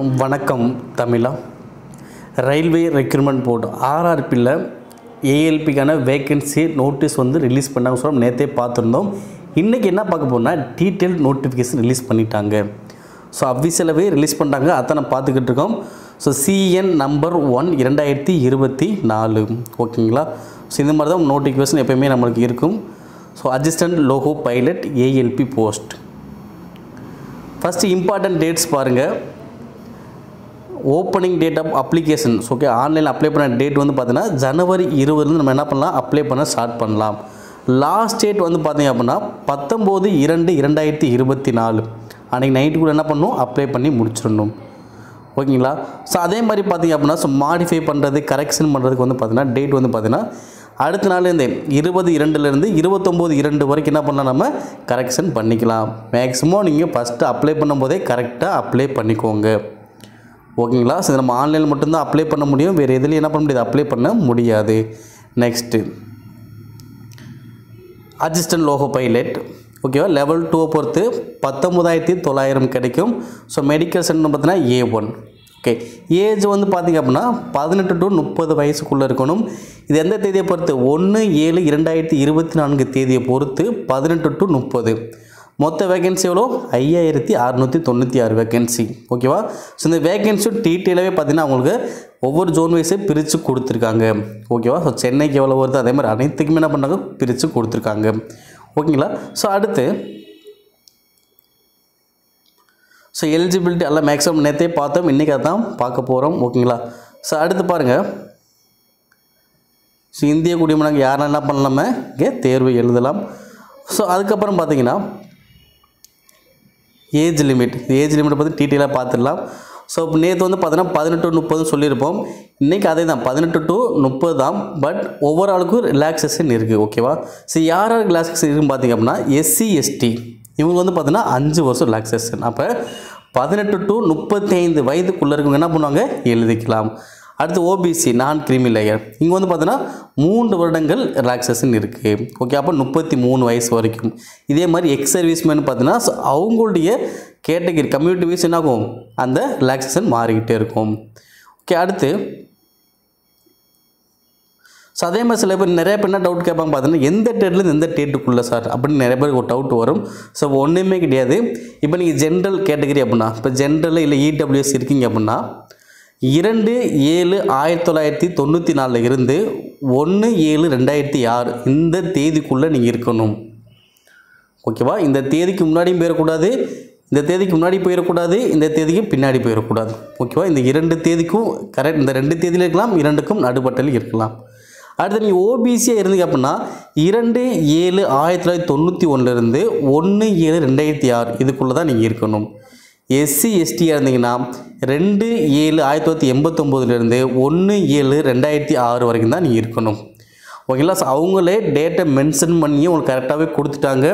வணக்கம் தமிழா. Railway recruitment board ஆர்ஆர்பியில் ஏஎல்பிக்கான வேக்கன்சி நோட்டீஸ் ரிலீஸ் பண்ணாங்க. சொல்ல நேற்றே பார்த்துருந்தோம். இன்றைக்கி என்ன பார்க்க போனால் டீட்டெயில் நோட்டிஃபிகேஷன் ரிலீஸ் பண்ணிட்டாங்க. ஸோ அஃபிஷியலாகவே ரிலீஸ் பண்ணிட்டாங்க. அதை நம்ம பார்த்துக்கிட்டு இருக்கோம். ஸோ CN நம்பர் 1 2024 ஓகேங்களா. ஸோ இந்த மாதிரி தான் நோட்டிஃபிகேஷன் எப்போயுமே நம்மளுக்கு இருக்கும். So assistant loco pilot ALP post. First important dates பாருங்கள். Opening date of application okay, ஆன்லைனில் அப்ளை பண்ண டேட் பார்த்தீங்கன்னா ஜனவரி 20 நம்ம என்ன பண்ணலாம், அப்ளை பண்ண ஸ்டார்ட் பண்ணலாம். லாஸ்ட் டேட் பார்த்தீங்க அப்படின்னா 19/2/2024 அன்றைக்கி நைட்டுக்குள்ளே என்ன பண்ணணும், அப்ளை பண்ணி முடிச்சிடணும் ஓகேங்களா. ஸோ அதே மாதிரி பார்த்தீங்க அப்படின்னா ஸோ மாடிஃபை பண்ணுறது கரெக்ஷன் பண்ணுறதுக்கு பார்த்தீங்கன்னா டேட் பார்த்தீங்கன்னா அடுத்த நாள் இந்த 20/2 29/2 வரைக்கும் என்ன பண்ணலாம், நம்ம கரெக்ஷன் பண்ணிக்கலாம். மேக்ஸிமம் நீங்கள் ஃபஸ்ட்டு அப்ளை பண்ணும்போதே கரெக்டாக அப்ளை பண்ணிக்கோங்க ஓகேங்களா. ஸோ நம்ம ஆன்லைனில் மட்டும்தான் அப்ளை பண்ண முடியும், வேறு எதுலேயும் என்ன பண்ண முடியாது, அப்ளை பண்ண முடியாது. நெக்ஸ்ட்டு அசிஸ்டன்ட் லோகோ பைலட் ஓகேவா, லெவல் 2 பொறுத்து 19,900 கிடைக்கும். ஸோ மெடிக்கல் சென்டர் பார்த்தீங்கன்னா A1 ஓகே. ஏஜ் பார்த்திங்க அப்படின்னா 18 to 30 வயசுக்குள்ளே இருக்கணும். இது எந்த தேதியை பொறுத்து, 1/7/2024 தேதியை பொறுத்து 18 to 30. மொத்த வேகன்சி எவ்வளோ, 5,696 வேகன்சி ஓகேவா. ஸோ இந்த வேகன்சி டீட்டெயிலாகவே பார்த்தீங்கன்னா அவங்களுக்கு ஒவ்வொரு ஜோன் வைஸே பிரித்து கொடுத்துருக்காங்க ஓகேவா. ஸோ சென்னைக்கு எவ்வளோ வருது அதே மாதிரி அனைத்துக்குமே என்ன பண்ணாங்க, பிரித்து கொடுத்துருக்காங்க ஓகேங்களா. ஸோ அடுத்து ஸோ எலிஜிபிலிட்டி எல்லாம் மேக்ஸிமம் நேற்றே பார்த்தோம், இன்றைக்கி அதான் பார்க்க போகிறோம் ஓகேங்களா. ஸோ அடுத்து பாருங்கள். ஸோ இந்திய குடிமகனுக்கு யாரெல்லாம் என்ன பண்ணலாமே இங்கே தேர்வு எழுதலாம். ஸோ அதுக்கப்புறம் பார்த்தீங்கன்னா ஏஜ் லிமிட் பற்றி டீட்டெயிலாக பார்த்துடலாம். ஸோ இப்போ நேற்று பார்த்தீங்கன்னா 18 to 30 சொல்லியிருப்போம். இன்றைக்கி அதே தான் 18 to 30 தான். பட் ஒவ்வொரு ஆளுக்கும் ரிலாக்ஸேஷன் இருக்குது ஓகேவா. ஸோ யார் ரிலாக்ஸேஷன் இருக்குன்னு பார்த்தீங்க அப்படின்னா SC ST இவங்க பார்த்தீங்கன்னா 5 வருஷம் ரிலாக்ஸேஷன். அப்போ 18 to 35 வயதுக்குள்ளே இருக்கவங்க என்ன பண்ணுவாங்க, எழுதிக்கலாம். அடுத்து OBC நான் கிரிமி லேயர் இங்கே பார்த்தீங்கன்னா 3 வருடங்கள் ரிலாக்ஸேஷன் இருக்குது ஓகே. அப்போ 33 வயசு வரைக்கும். இதே மாதிரி எக்ஸ் சர்வீஸ்மேன் பார்த்தீங்கன்னா அவங்களுடைய கேட்டகரி கம்யூனிட்டி வைஸ் என்ன ஆகும், அந்த ரிலாக்ஸேஷன் மாறிக்கிட்டே இருக்கும் ஓகே. அடுத்து ஸோ அதே மாதிரி சில பேர் நிறைய பேர் என்ன டவுட் கேட்பாங்க பார்த்தீங்கன்னா எந்த டேட்லேருந்து எந்த டேட்டுக்குள்ளே சார் அப்படின்னு நிறைய பேருக்கு ஒரு டவுட் வரும். ஸோ ஒன்றுமே கிடையாது. இப்போ நீங்கள் ஜென்ரல் கேட்டகரி அப்படின்னா இப்போ ஜென்ரலில் இல்லை EWS இருக்கீங்க அப்படின்னா 2/7/1994 இருந்து 1/7/2006 இந்த தேதிக்குள்ளே நீங்கள் இருக்கணும் ஓகேவா. இந்த தேதிக்கு முன்னாடியும் போயிடக்கூடாது, இந்த தேதிக்கு முன்னாடி போயிடக்கூடாது, இந்த தேதிக்கு பின்னாடி போயிடக்கூடாது ஓகேவா. இந்த 2 தேதிக்கும் கரெக்ட், இந்த 2 தேதியில் இருக்கலாம், 2க்கும் நடுப்பட்டில் இருக்கலாம். அடுத்து நீங்கள் OBCயாக இருந்தீங்க அப்படின்னா 2/7/1991 இருந்து 1/7/2006 இதுக்குள்ளே தான் நீங்கள் இருக்கணும். SC STயாக இருந்தீங்கன்னா 2/7/1989 இருந்து 1/7/2006 வரைக்கும் தான் நீங்கள் இருக்கணும் ஓகேங்களா. ஸோ அவங்களே டேட்டை மென்ஷன் பண்ணி உங்களுக்கு கரெக்டாகவே கொடுத்துட்டாங்க.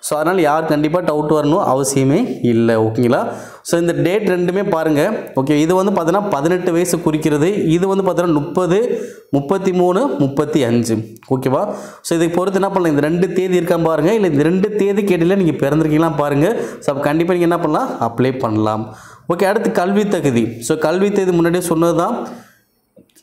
ஸோ அதனால் யார் கண்டிப்பாக டவுட் வரணும் அவசியமே இல்லை ஓகேங்களா. ஸோ இந்த டேட் ரெண்டுமே பாருங்கள் ஓகே. இது பார்த்தீங்கன்னா 18 வயசு குறிக்கிறது, இது பார்த்தீங்கன்னா 30, 33, 35 ஓகேவா. ஸோ இதுக்கு பொறுத்து என்ன பண்ணலாம், இந்த 2 தேதி இருக்கான்னு பாருங்கள், இல்லை இந்த 2 தேதி கேட்டில் நீங்கள் பிறந்திருக்கீங்களா பாருங்கள். ஸோ கண்டிப்பாக நீங்கள் என்ன பண்ணலாம், அப்ளை பண்ணலாம் ஓகே. அடுத்து கல்வி தகுதி. ஸோ கல்வி தகுதி முன்னாடியே சொன்னது தான்.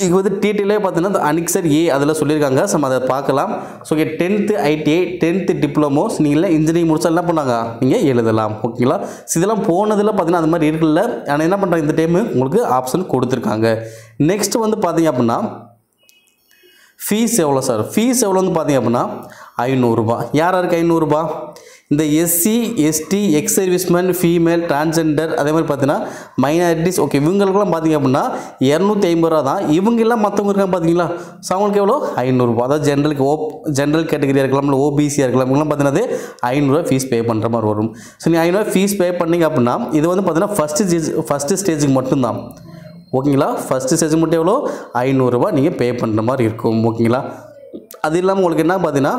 இது டீட்டெயிலே பார்த்தீங்கன்னா அனிக்சர் A அதில் சொல்லியிருக்காங்க. ஸோ அதை பார்க்கலாம். So okay 10th ITI 10th diplomas நீங்கள் இன்ஜினியரிங் முடிச்சா என்ன பண்ணாங்க, நீங்கள் எழுதலாம் ஓகேங்களா. ஸோ இதெல்லாம் போனதில் பார்த்தீங்கன்னா அது மாதிரி இருக்குல்ல, ஆனால் என்ன பண்ணுறாங்க இந்த டைமு உங்களுக்கு ஆப்ஷன் கொடுத்துருக்காங்க. நெக்ஸ்ட் பார்த்தீங்க அப்படின்னா ஃபீஸ் எவ்வளோ சார், ஃபீஸ் எவ்வளோன்னு பார்த்தீங்க அப்படின்னா 500 ரூபா. யாருக்கு 500 ரூபா, இந்த SC ST X serviceman female transgender அதே மாதிரி பார்த்தீங்கன்னா மைனாரிட்டிஸ் ஓகே இவங்களுக்குலாம் பார்த்தீங்க அப்படின்னா 250 ரூபா தான். இவங்கெல்லாம் மற்றவங்க இருக்காங்க பார்த்தீங்களா, ஸோ அவங்களுக்கு எவ்வளோ 500 ரூபா. அதாவது ஜென்ரல் கேட்டகரியாக இருக்கலாம், இல்லை OBCயாக இருக்கலாம், இவங்களாம் பார்த்தீங்கன்னா 500 ரூபா ஃபீஸ் பே பண்ணுற மாதிரி வரும். ஸோ நீங்கள் 500 ரூபா ஃபீஸ் பே பண்ணிங்க அப்படின்னா இது பார்த்தீங்கன்னா ஃபஸ்ட்டு ஸ்டேஜுக்கு மட்டும்தான் ஓகேங்களா. ஃபஸ்ட்டு ஸ்டேஜுக்கு மட்டும் எவ்வளோ 500 ரூபா நீங்கள் பே பண்ணுற மாதிரி இருக்கும் ஓகேங்களா. அது இல்லாமல் உங்களுக்கு என்ன பார்த்தீங்கன்னா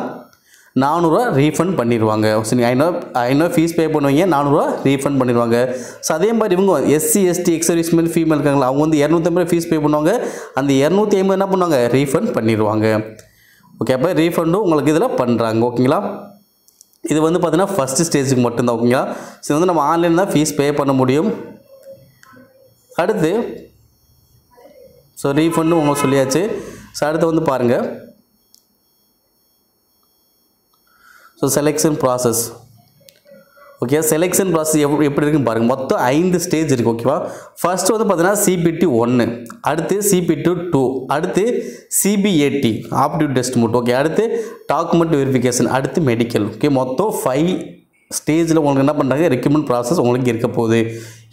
400 ரூபா ரீஃபண்ட் பண்ணிடுவாங்க. ஸோ நீங்கள் 500 ஃபீஸ் பே பண்ணுவீங்க, 400 ரூபா ரீஃபண்ட் பண்ணிடுவாங்க. ஸோ அதே மாதிரி இவங்க SC ST X serviceman female இருக்காங்களா, அவங்க 250 ஃபீஸ் பே பண்ணுவாங்க, அந்த 250 என்ன பண்ணுவாங்க, ரீஃபண்ட் பண்ணிடுவாங்க ஓகே. அப்போ ரீஃபண்டும் உங்களுக்கு இதில் பண்ணுறாங்க ஓகேங்களா. இது பார்த்தீங்கன்னா ஃபஸ்ட்டு ஸ்டேஜுக்கு மட்டும்தான் ஓகேங்களா. ஸோ நம்ம ஆன்லைன் தான் ஃபீஸ் பே பண்ண முடியும். அடுத்து ஸோ ரீஃபண்டு உங்களுக்கு சொல்லியாச்சு. ஸோ அடுத்து வந்து பாருங்கள், so selection process. Okay, selection process எப்படி இருக்குன்னு பாருங்கள். மொத்தம் 5 ஸ்டேஜ் இருக்குது. ஓகேவா, ஃபர்ஸ்ட் வந்து பார்த்தீங்கன்னா CPT 1, அடுத்து CPT 2, அடுத்து CBAT aptitude test mode. Okay, அடுத்து டாக்குமெண்ட் வெரிஃபிகேஷன், அடுத்து மெடிக்கல். ஓகே, மொத்தம் 5 ஸ்டேஜில் உங்களுக்கு என்ன பண்ணுறாங்க, ரெக்ரூட்மெண்ட் ப்ராசஸ் உங்களுக்கு இருக்க போகுது.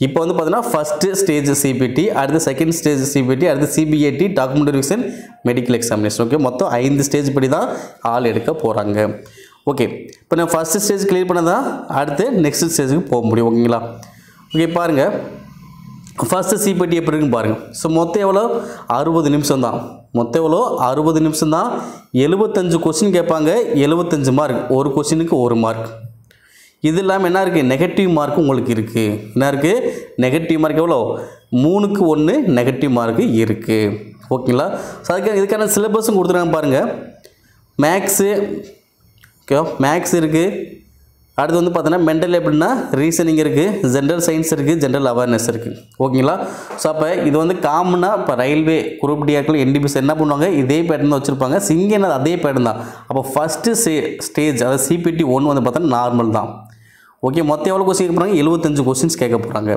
இப்போ வந்து பார்த்தீங்கன்னா ஃபஸ்ட்டு ஸ்டேஜ் CPT, அடுத்து செகண்ட் ஸ்டேஜ் CPT, அடுத்து CBAT document verification, medical examination. Okay, மொத்தம் 5 ஸ்டேஜ் படி தான் ஆள் எடுக்க போகிறாங்க. ஓகே, இப்போ நான் ஃபஸ்ட்டு ஸ்டேஜ் கிளியர் பண்ணதான் அடுத்து நெக்ஸ்ட் ஸ்டேஜுக்கு போக முடியும். ஓகேங்களா, ஓகே பாருங்கள், ஃபஸ்ட்டு CPT எப்படி இருக்குன்னு பாருங்கள். ஸோ மொத்தம் எவ்வளோ, 60 நிமிஷம் தான். மொத்தம் எவ்வளோ, 60 நிமிஷம் தான். 75 கொஸ்டின் கேட்பாங்க, 75 மார்க், ஒரு கொஸ்டினுக்கு 1 மார்க். இது இல்லாமல் என்ன இருக்குது, நெகட்டிவ் மார்க் உங்களுக்கு இருக்குது. என்ன இருக்குது, நெகட்டிவ் மார்க் எவ்வளோ, 3க்கு 1 நெகட்டிவ் மார்க்கு இருக்குது. ஓகேங்களா, ஸோ அதுக்கான இதுக்கான சிலபஸும் கொடுத்துருக்காங்க பாருங்கள். மேக்ஸு, ஓகே மேக்ஸ் இருக்குது. அடுத்து வந்து பார்த்தோன்னா மென்டல் எப்படின்னா ரீசனிங் இருக்குது, ஜென்ரல் சயின்ஸ் இருக்குது, ஜென்ரல் அவேர்னஸ் இருக்குது. ஓகேங்களா, ஸோ அப்போ இது வந்து காமனாக இப்போ ரயில்வே குரூப் டிஆக்கள் NDPS என்ன பண்ணுவாங்க, இதே பேட்டர்ன் தான் வச்சுருப்பாங்க. சிங்கன் அதே பேட்டர்ன் தான். அப்போ ஃபஸ்ட்டு ஸ்டேஜ் அதாவது CPT 1 வந்து பார்த்தோன்னா நார்மல் தான். ஓகே, மொத்தம் எவ்வளோ கொஸ்டின் கேட்க போகிறாங்க, 75 கொஸ்டின்ஸ் கேட்க போகிறாங்க.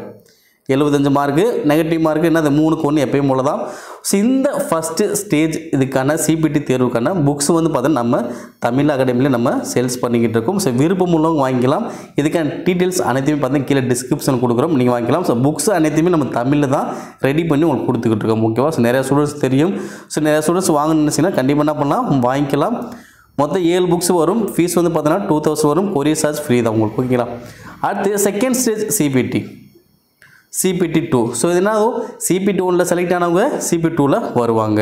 75 மார்க்கு, நெகட்டிவ் மார்க்கு என்ன, அது 3க்கு 1 எப்பயும் போல தான். ஸோ இந்த ஃபஸ்ட்டு ஸ்டேஜ் இதுக்கான CPT தேர்வுக்கான புக்ஸ் வந்து பார்த்தோன்னா நம்ம தமிழ் அகாடமியில் நம்ம சேல்ஸ் பண்ணிக்கிட்டு இருக்கோம். ஸோ விருப்பம் உள்ளவங்க வாங்கிக்கலாம். இதுக்கான டீட்டெயில்ஸ் அனைத்தையுமே பார்த்தீங்கன்னா கீழே டிஸ்கிரிப்ஷன் கொடுக்குறோம், நீங்கள் வாங்கிக்கலாம். ஸோ புக்ஸ் அனைத்தையுமே நம்ம தமிழில் தான் ரெடி பண்ணி உங்களுக்கு கொடுத்துக்கிட்டு இருக்கோம். ஓகேவா, ஸோ நிறையா ஸ்டூடெண்ட்ஸ் தெரியும். ஸோ நிறையா ஸ்டூடெண்ட்ஸ் வாங்கணும்னு நினச்சிங்கன்னா கண்டிப்பாக என்ன பண்ணலாம், வாங்கிக்கலாம். மொத்தம் 7 புக்ஸ் வரும். ஃபீஸ் வந்து பார்த்தோன்னா 2000 வரும். கொரியர் சார்ஜ் ஃப்ரீ தான் உங்களுக்கு. ஓகேங்களா, அடுத்து செகண்ட் ஸ்டேஜ் CPT 2. ஸோ இது என்ன ஆகும், CPT 1ல் செலக்ட் ஆனவங்க CPT 2ல் வருவாங்க.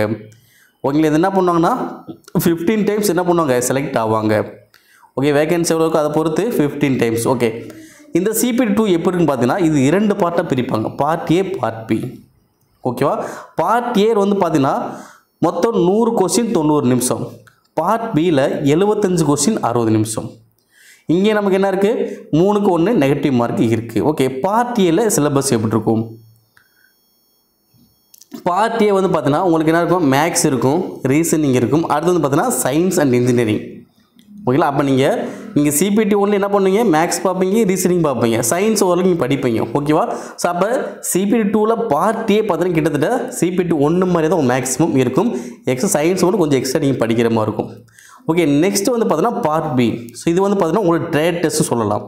ஓகேங்களா, இது என்ன பண்ணுவாங்கன்னா 15 டைம்ஸ் என்ன பண்ணுவாங்க, செலக்ட் ஆவாங்க. ஓகே, வேகன்சி எவ்வளோ இருக்கோ அதை பொறுத்து 15 டைம்ஸ். ஓகே, இந்த CPT 2 எப்படி இருக்குன்னு பார்த்தீங்கன்னா இது 2 பார்ட்டாக பிரிப்பாங்க, பார்ட் A பார்ட் B. ஓகேவா, பார்ட் A வந்து பார்த்தீங்கன்னா மொத்தம் 100 கொஸ்டின் 90 நிமிஷம். பார்ட் Bயில் 75 கொஸ்டின் 60 நிமிஷம். இங்கே நமக்கு என்ன இருக்குது, 3க்கு 1 நெகட்டிவ் மார்க் இருக்குது. ஓகே, பார்ட் Aல சிலபஸ் எப்படி இருக்கும், பார்ட் A வந்து பார்த்தீங்கன்னா உங்களுக்கு என்ன இருக்கும், மேக்ஸ் இருக்கும், ரீசனிங் இருக்கும், அடுத்து வந்து பார்த்தீங்கன்னா சயின்ஸ் அண்ட் இன்ஜினியரிங். ஓகேங்களா, அப்போ நீங்கள் CPT 1 என்ன பண்ணுவீங்க, மேக்ஸ் பார்ப்பீங்க, ரீசனிங் பார்ப்பீங்க, சயின்ஸ் ஓரளவுக்கு நீங்கள் படிப்பீங்க. ஓகேவா, ஸோ அப்போ CPT 2ல் பார்ட் A பார்த்தீங்கன்னா கிட்டத்தட்ட CPT 1 மாதிரி தான் மேக்ஸிமம் இருக்கும். சயின்ஸ் மட்டும் கொஞ்சம் எக்ஸ்ட்ரா நீங்கள் படிக்கிற மாதிரி இருக்கும். ஓகே, நெக்ஸ்ட் வந்து பார்த்தீங்கன்னா பார்ட் B. ஸோ இது வந்து பார்த்தீங்கன்னா உங்களுக்கு ட்ரேட் டெஸ்ட்டு சொல்லலாம்.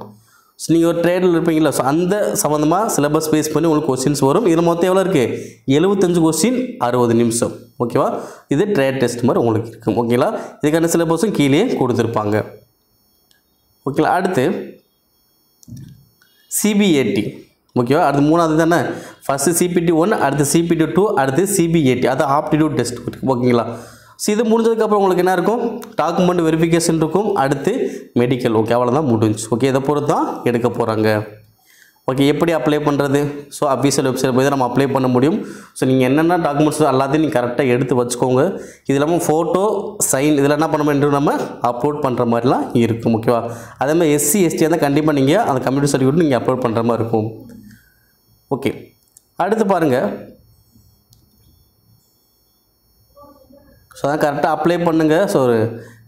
ஸோ நீங்கள் ஒரு ட்ரேடில் இருப்பீங்களா, ஸோ அந்த சம்மந்தமாக சிலபஸ் பேஸ் பண்ணி உங்களுக்கு கொஸ்டின்ஸ் வரும். இதில் மொத்தம் எவ்வளோ இருக்குது, 75 கொஸ்டின் 60 நிமிஷம். ஓகேவா, இது ட்ரேட் டெஸ்ட் மாதிரி உங்களுக்கு இருக்கும். ஓகேங்களா, இதுக்கான சிலபஸும் கீழே கொடுத்துருப்பாங்க. ஓகேங்களா, அடுத்து CBAT. ஓகேவா, அடுத்து 3வது தானே, ஃபஸ்ட்டு CPT 1, அடுத்து CPT 2, அடுத்து CBAT, அது ஆப்டிடியூட் டெஸ்ட். ஓகேங்களா, ஸோ இது முடிஞ்சதுக்கப்புறம் உங்களுக்கு என்ன இருக்கும், டாக்குமெண்ட் வெரிஃபிகேஷன் இருக்கும், அடுத்து மெடிக்கல். ஓகே, அவ்வளோதான் முடிஞ்சு. ஓகே, இதை பொறுத்து தான் எடுக்க போகிறாங்க. ஓகே, எப்படி அப்ளை பண்ணுறது, ஸோ அஃபீஷியல் வெப்சைட் போய் தான் நம்ம அப்ளை பண்ண முடியும். ஸோ நீங்கள் என்னென்ன டாக்குமெண்ட்ஸ் எல்லாத்தையும் நீங்கள் கரெக்டாக எடுத்து வச்சுக்கோங்க. இது இல்லாமல் ஃபோட்டோ, சைன் இதில் என்ன பண்ண வேண்டும், நம்ம அப்லோட் பண்ணுற மாதிரிலாம் இருக்கும். ஓகேவா, அதே மாதிரி SC ST தான் கண்டிப்பாக நீங்கள் அந்த கம்யூனிட்டி சர்டிஃபிகேட் நீங்கள் அப்லோட் பண்ணுற மாதிரி இருக்கும். ஓகே, அடுத்து பாருங்கள், ஸோ அதான் கரெக்டாக அப்ளை பண்ணுங்கள். ஸோ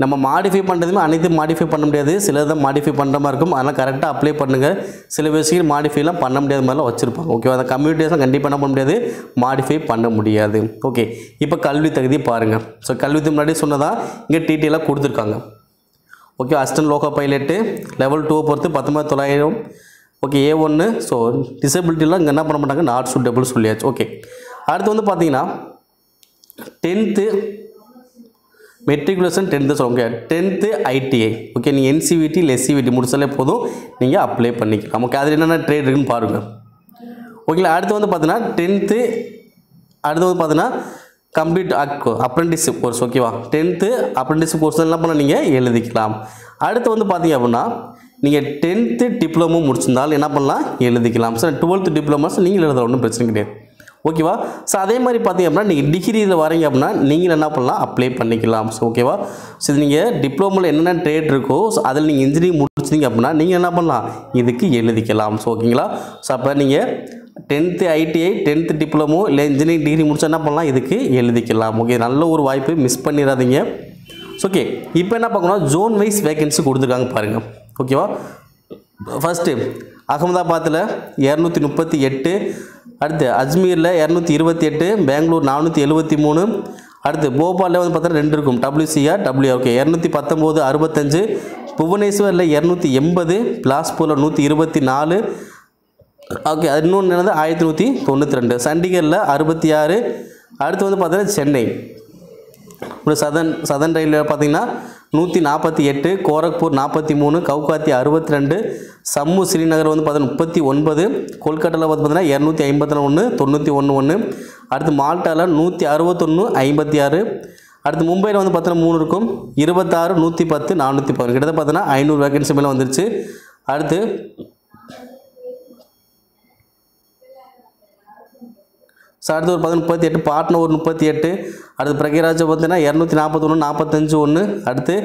நம்ம மாடிஃபை பண்ணுறதுமே அனைத்தையும் மாடிஃபை பண்ண முடியாது, சிலதான் மாடிஃபை பண்ணுற மாதிரி இருக்கும். அதனால் கரெக்டாக அப்ளை பண்ணுங்கள். சில விஷயங்கள் மாடிஃபைலாம் பண்ண முடியாத மாதிரிலாம் வச்சுருப்பாங்க. ஓகே, அந்த கம்யூனிட்டிஸும் கண்டிப்பாக என்ன பண்ண முடியாது, மாடிஃபை பண்ண முடியாது. ஓகே, இப்போ கல்வி தகுதி பாருங்கள். ஸோ கல்வி தகுதி முன்னாடி சொன்னதான் இங்கே டீட்டெயிலாக கொடுத்துருக்காங்க. Okay, assistant logo pilot level 2 பொறுத்து 19,900. Okay, A1. ஸோ டிசபிலிட்டிலாம் இங்கே என்ன பண்ண மாட்டாங்க, நாட் சூட்டபிள் சொல்லியாச்சு. ஓகே, அடுத்து வந்து பார்த்தீங்கன்னா 10th மெட்ரிகுலேஷன் 10th சொல்லுங்க, 10th ITI. ஓகே, நீங்கள் NCVT இல்லை SCVT முடிச்சாலே போதும், நீங்கள் அப்ளை பண்ணிக்கலாம். ஓகே, அதில் என்னென்ன ட்ரேட் இருக்குன்னு பாருங்கள். ஓகேங்களா, அடுத்து வந்து பார்த்தீங்கன்னா 10th, அடுத்து வந்து பார்த்தீங்கன்னா கம்ப்ளீட் அப்ரெண்டிஸ்ஷிப் கோர்ஸ். ஓகேவா, 10th அப்ரெண்டிஸ்ஷிப் கோர்ஸ் என்ன பண்ண நீங்கள் எழுதிக்கலாம். அடுத்து வந்து பார்த்தீங்க அப்படின்னா நீங்கள் 10th டிப்ளமோ முடிச்சிருந்தாலும் என்ன பண்ணலாம், எழுதிக்கலாம். சார் 12th டிப்ளமோஸ் நீங்கள் எழுதலாம், ஒன்றும் பிரச்சனை கிடையாது. ஓகேவா, ஸோ அதே மாதிரி பார்த்தீங்க அப்படின்னா நீங்கள் டிகிரியில் வரீங்க அப்படின்னா நீங்கள் என்ன பண்ணலாம், அப்ளை பண்ணிக்கலாம். ஸோ ஓகேவா, ஸோ இது நீங்கள் டிப்ளமோவில் என்னென்ன ட்ரேட் இருக்கோ ஸோ அதில் நீங்கள் இன்ஜினியரிங் முடிச்சு முடிச்சிங்க அப்படின்னா நீங்கள் என்ன பண்ணலாம், இதுக்கு எழுதிக்கலாம். ஸோ ஓகேங்களா. ஸோ அப்போ நீங்கள் 10th ITI 10th டிப்ளமோ இல்லை இன்ஜினியரிங் டிகிரி முடிச்சா என்ன பண்ணலாம், இதுக்கு எழுதிக்கலாம். ஓகே, நல்ல ஒரு வாய்ப்பு, மிஸ் பண்ணிடாதீங்க. ஓகே, இப்போ என்ன பார்க்கணும், ஜோன் வைஸ் வேகன்சி கொடுத்துருக்காங்க பாருங்கள். ஓகேவா. ஃபஸ்ட்டு அகமதாபாத்தில் 238, அடுத்து அஜ்மீரில் 228, பெங்களூர் 473, அடுத்து போபாலில் வந்து பார்த்தா 2 இருக்கும், WCR WR. ஓகே, 219, 65, புவனேஸ்வரில் 280, பிலாஸ்பூரில் 124. ஓகே, அது இன்னொன்று என்னது 1192, சண்டிகரில் 66. அடுத்து வந்து பார்த்தீங்கன்னா சென்னை சதன் ரயில்வே பார்த்தீங்கன்னா 148, கோரக்பூர் 43, கவுகாத்தி 62, சம்மு ஸ்ரீநகர் வந்து பார்த்தீங்கன்னா 39, கொல்கட்டாவில் வந்து பார்த்தீங்கன்னா 251, 91. அடுத்து மால்டாவில் 161, 56. அடுத்து மும்பையில் வந்து பார்த்தீங்கன்னா 3 இருக்கும், 26, 110, 410. கிட்டத்தட்ட பார்த்தீங்கன்னா 500 வேகன்சி மேலே வந்துருச்சு. அடுத்து அடுத்து ஒரு 38, பாட்னா ஒரு 38. அடுத்து பிரகராஜ் பார்த்தீங்கன்னா 241, 45. அடுத்து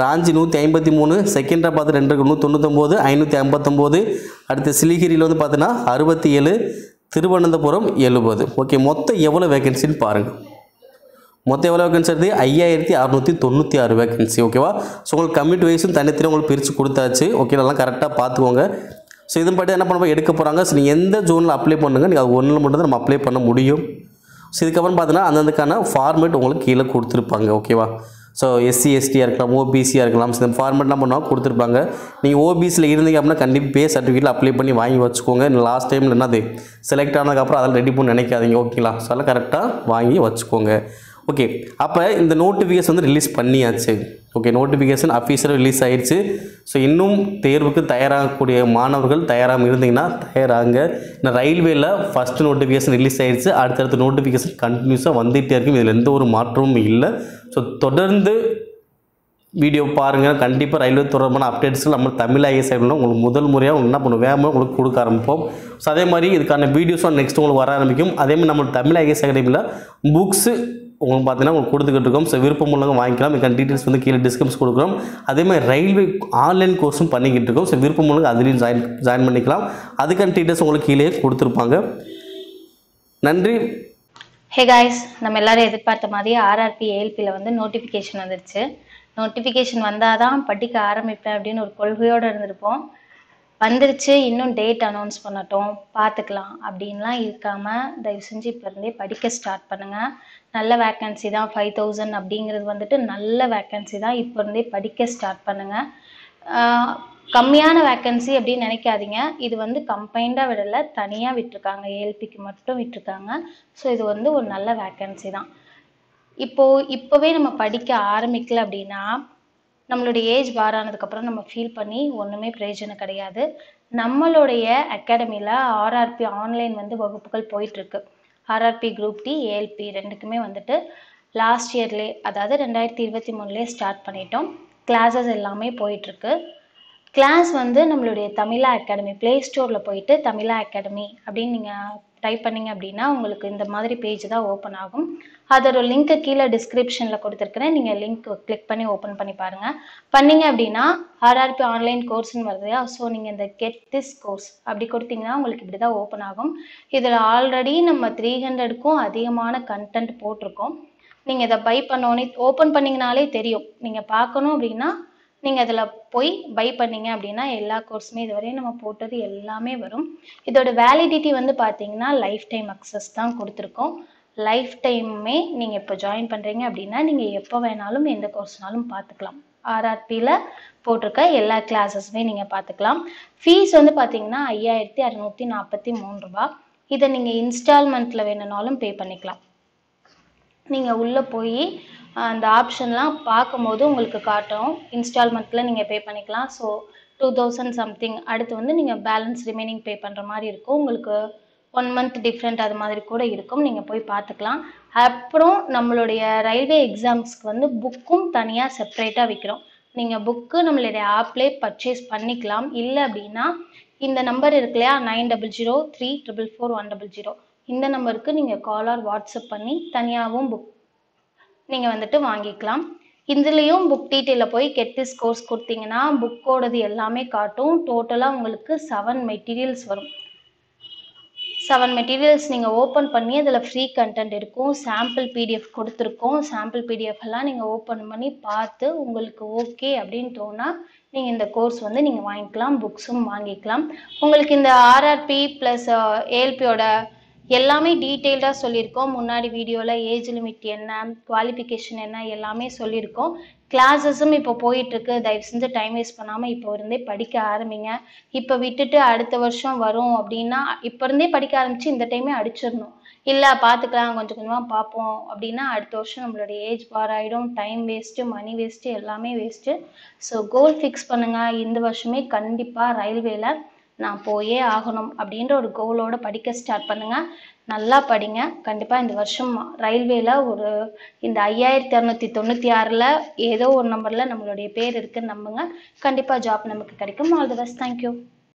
ராஞ்சி 153, செகண்டராபாத் 2 இருக்கு 199, 559. அடுத்து சிலிகிரியில் வந்து பார்த்தீங்கன்னா 67, திருவனந்தபுரம் 70. ஓகே, மொத்தம் எவ்வளோ வேகன்சின்னு பாருங்கள். மொத்தம் எவ்வளோ வேகன்சி இருக்குது, 5696 வேகன்சி. ஓகேவா. ஸோ உங்களுக்கு கம்யூனிட்டி வைஸும் தனித்தனி உங்களுக்கு பிரித்து கொடுத்தாச்சு. ஓகே, நல்லா கரெக்டாக பார்த்துக்கோங்க. ஸோ இதன் பற்றி என்ன பண்ண எடுக்க போகிறாங்க. ஸோ நீங்கள் எந்த ஜோனில் அப்ளை பண்ணுங்கள், நீங்கள் அது ஒன்றில் மட்டும் தான் நம்ம அப்ளை பண்ண முடியும். ஸோ இதுக்கப்புறம் பார்த்தீங்கன்னா அந்ததுக்கான ஃபார்மேட் உங்களுக்கு கீழே கொடுத்துருப்பாங்க. ஓகேவா. ஸோ SC STயாக இருக்கலாம், OBCயாக இருக்கலாம். ஸோ இந்த ஃபார்மேட்லாம் பண்ணுவாங்க கொடுத்துருப்பாங்க. நீங்கள் OBCயில் இருந்தீங்க அப்படின்னா கண்டிப்பாக பே சர்டிஃபிகேட்டில் அப்ளை பண்ணி வாங்கி வச்சுக்கோங்க. லாஸ்ட் டைமில் என்னது செலக்ட் ஆனதுக்கப்புறம் அதெல்லாம் ரெடி பண்ணி நினைக்காதீங்க. ஓகேங்களா. ஸோ அதெல்லாம் கரெக்டாக வாங்கி வச்சுக்கோங்க. ஓகே, அப்போ இந்த நோட்டிஃபிகேஷன் வந்து ரிலீஸ் பண்ணியாச்சு. ஓகே, நோட்டிஃபிகேஷன் அஃபீஷியலாக ரிலீஸ் ஆயிடுச்சு. ஸோ இன்னும் தேர்வுக்கு தயாராகக்கூடிய மாணவர்கள் தயாராக இருந்தீங்கன்னா தயாராங்க. இந்த ரயில்வேயில் ஃபஸ்ட்டு நோட்டிஃபிகேஷன் ரிலீஸ் ஆயிடுச்சு. அடுத்தடுத்த நோட்டிஃபிகேஷன் கண்டினியூஸாக வந்துகிட்டே இருக்கும். இதில் எந்த ஒரு மாற்றமும் இல்லை. ஸோ தொடர்ந்து வீடியோ பாருங்கள். கண்டிப்பாக ரயில்வே தொடர்பான அப்டேட்ஸில் நம்ம தமிழ் IAS சைடில் உங்களுக்கு முதல் முறையாக உங்களுக்கு என்ன பண்ணுவோம், வேகமாக உங்களுக்கு கொடுக்க ஆரம்பிப்போம். ஸோ அதே மாதிரி இதுக்கான வீடியோஸும் நெக்ஸ்ட் உங்களுக்கு வர ஆரம்பிக்கும். அதேமாதிரி நம்ம தமிழ் IAS அகாடமியில் புக்ஸு உங்களுக்கு பார்த்தீங்கன்னா உங்களுக்கு கொடுத்துக்கிட்டு இருக்கோம். ஸோ விருப்பம் உள்ளவங்க வாங்கிக்கலாம். இதுக்கான டீட்டெயில்ஸ் வந்து கீழே டிஸ்கிரிப்ஷன் கொடுக்குறோம். அதேமாதிரி ரயில்வே ஆன்லைன் கோர்ஸும் பண்ணிக்கிட்டு இருக்கோம். ஸோ விருப்பம் உள்ளவங்க அதுலேயும் ஜாயின் பண்ணிக்கலாம். அதுக்கான டீட்டெயில்ஸ் உங்களுக்கு கீழே கொடுத்துருப்பாங்க. நன்றி. ஹே காய்ஸ், நம்ம எல்லாரும் எதிர்பார்த்த மாதிரி RRP ALPயில் வந்து நோட்டிஃபிகேஷன் வந்துருச்சு. நோட்டிஃபிகேஷன் வந்தால் தான் படிக்க ஆரம்பிப்பேன் அப்படின்னு ஒரு கொள்கையோடு இருந்திருப்போம். வந்துருச்சு, இன்னும் டேட் அனௌன்ஸ் பண்ணட்டும் பார்த்துக்கலாம் அப்படின்லாம் இருக்காமல் தயவு செஞ்சு இப்போ இருந்தே படிக்க ஸ்டார்ட் பண்ணுங்கள். நல்ல வேக்கன்சி தான், 5000 அப்படிங்கிறது வந்துட்டு நல்ல வேக்கன்சி தான். இப்போ இருந்தே படிக்க ஸ்டார்ட் பண்ணுங்கள். கம்மியான வேக்கன்சி அப்படின்னு நினைக்காதீங்க. இது வந்து கம்பைண்டாக விடலை, தனியாக விட்டுருக்காங்க, ALPக்கு மட்டும் விட்டுருக்காங்க. ஸோ இது வந்து ஒரு நல்ல வேக்கன்சி தான். இப்போவே நம்ம படிக்க ஆரம்பிக்கல அப்படின்னா நம்மளுடைய ஏஜ் பார் ஆனதுக்கப்புறம் நம்ம ஃபீல் பண்ணி ஒன்றுமே பிரயோஜனம் கிடையாது. நம்மளுடைய அகாடமியில் RRP ஆன்லைன் வந்து வகுப்புகள் போயிட்டுருக்கு. RRP Group D ALP ரெண்டுக்குமே வந்துட்டு லாஸ்ட் இயர்லே, அதாவது 2023 ஸ்டார்ட் பண்ணிட்டோம். கிளாஸஸ் எல்லாமே போயிட்டுருக்கு. கிளாஸ் வந்து நம்மளுடைய தமிழா அகாடமி ப்ளே ஸ்டோரில் போயிட்டு தமிழா அகாடமி அப்படின்னு நீங்கள் டைப் பண்ணிங்க அப்படின்னா உங்களுக்கு இந்த மாதிரி பேஜ் தான் ஓப்பன் ஆகும். அதோட லிங்க்கு கீழே டிஸ்கிரிப்ஷனில் கொடுத்துருக்குறேன். நீங்கள் லிங்க் கிளிக் பண்ணி ஓப்பன் பண்ணி பாருங்கள். பண்ணிங்க அப்படின்னா RRP ஆன்லைன் கோர்ஸ்னு வருது. ஸோ நீங்கள் இந்த கெட் திஸ் கோர்ஸ் அப்படி கொடுத்தீங்கன்னா உங்களுக்கு இப்படி தான் ஓப்பன் ஆகும். இதில் ஆல்ரெடி நம்ம 300க்கும் அதிகமான கண்டென்ட் போட்டிருக்கோம். நீங்கள் இதை பை பண்ணோன்னே ஓப்பன் பண்ணிங்கனாலே தெரியும். நீங்கள் பார்க்கணும் அப்படின்னா நீங்கள் அதில் போய் பை பண்ணிங்க அப்படின்னா எல்லா கோர்ஸுமே இதுவரையும் நம்ம போட்டது எல்லாமே வரும். இதோட வேலிடிட்டி வந்து பார்த்தீங்கன்னா லைஃப் டைம் அக்சஸ் தான் கொடுத்துருக்கோம். லைஃப் டைமுமே நீங்கள் இப்போ ஜாயின் பண்ணுறீங்க அப்படின்னா நீங்கள் எப்போ வேணாலும் எந்த கோர்ஸ்னாலும் பார்த்துக்கலாம். RRPயில் போட்டிருக்க எல்லா கிளாஸஸுமே நீங்கள் பார்த்துக்கலாம். ஃபீஸ் வந்து பார்த்தீங்கன்னா 5643 ரூபா. இதை நீங்கள் இன்ஸ்டால்மெண்ட்டில் வேணும்னாலும் பே பண்ணிக்கலாம். நீங்கள் உள்ளே போய் அந்த ஆப்ஷன்லாம் பார்க்கும்போது உங்களுக்கு காட்டும். இன்ஸ்டால்மெண்ட்டில் நீங்கள் பே பண்ணிக்கலாம். So 2000 something. அடுத்து வந்து நீங்கள் பேலன்ஸ் ரிமைனிங் பே பண்ணுற மாதிரி இருக்கும். உங்களுக்கு 1 மந்த் டிஃப்ரெண்ட் அது மாதிரி கூட இருக்கும். நீங்கள் போய் பார்த்துக்கலாம். அப்புறம் நம்மளுடைய ரயில்வே எக்ஸாம்ஸ்க்கு வந்து புக்கும் தனியாக செப்ரேட்டாக விற்கிறோம். நீங்கள் புக்கு நம்மளுடைய ஆப்லேயே பர்ச்சேஸ் பண்ணிக்கலாம். இல்லை அப்படின்னா இந்த நம்பர் இருக்கு இல்லையா, 9003444100, இந்த நம்பருக்கு நீங்கள் கால் ஆர் வாட்ஸ்அப் பண்ணி தனியாகவும் புக் நீங்கள் வந்துட்டு வாங்கிக்கலாம். இதுலேயும் புக் டீட்டெயிலில் போய் கெட் திஸ் கோர்ஸ் கொடுத்தீங்கன்னா புக்கோடது எல்லாமே காட்டும். டோட்டலாக உங்களுக்கு 7 மெட்டீரியல்ஸ் வரும். 7 மெட்டீரியல்ஸ் நீங்கள் ஓப்பன் பண்ணி அதில் ஃப்ரீ கண்டென்ட் இருக்கும். சாம்பிள் பிடிஎஃப் கொடுத்துருக்கோம். சாம்பிள் பிடிஎஃப் எல்லாம் நீங்கள் ஓப்பன் பண்ணி பார்த்து உங்களுக்கு ஓகே அப்படின்னு தோணால் நீங்கள் இந்த கோர்ஸ் வந்து நீங்கள் வாங்கிக்கலாம். புக்ஸும் வாங்கிக்கலாம். உங்களுக்கு இந்த ஆர்ஆர்பி ப்ளஸ் ஏஎல்பியோட எல்லாமே டீட்டெயில்டாக சொல்லியிருக்கோம். முன்னாடி வீடியோவில் ஏஜ் லிமிட் என்ன, குவாலிஃபிகேஷன் என்ன எல்லாமே சொல்லியிருக்கோம். கிளாஸஸும் இப்போ போயிட்டுருக்கு. தயவு செஞ்சு டைம் வேஸ்ட் பண்ணாமல் இப்போ இருந்தே படிக்க ஆரம்பிங்க. இப்போ விட்டுட்டு அடுத்த வருஷம் வரும் அப்படின்னா இப்போ இருந்தே படிக்க ஆரம்பித்து இந்த டைமே அடிச்சிடணும். இல்லை பார்த்துக்கலாம் கொஞ்சம் கொஞ்சமாக பார்ப்போம் அப்படின்னா அடுத்த வருஷம் நம்மளுடைய ஏஜ் பார் ஆகிடும். டைம் வேஸ்ட்டு, மணி வேஸ்ட்டு, எல்லாமே வேஸ்ட்டு. ஸோ கோல் ஃபிக்ஸ் பண்ணுங்கள். இந்த வருஷமே கண்டிப்பாக ரயில்வேல நான் போயே ஆகணும் அப்படின்ற ஒரு கோலோட படிக்க ஸ்டார்ட் பண்ணுங்கள். நல்லா படிங்க. கண்டிப்பாக இந்த வருஷம் ரயில்வேல ஒரு இந்த 5696ல் ஏதோ ஒரு நம்பரில் நம்மளுடைய பேர் இருக்குன்னு நம்புங்க. கண்டிப்பாக ஜாப் நமக்கு கிடைக்கும். All the best. தேங்க்யூ.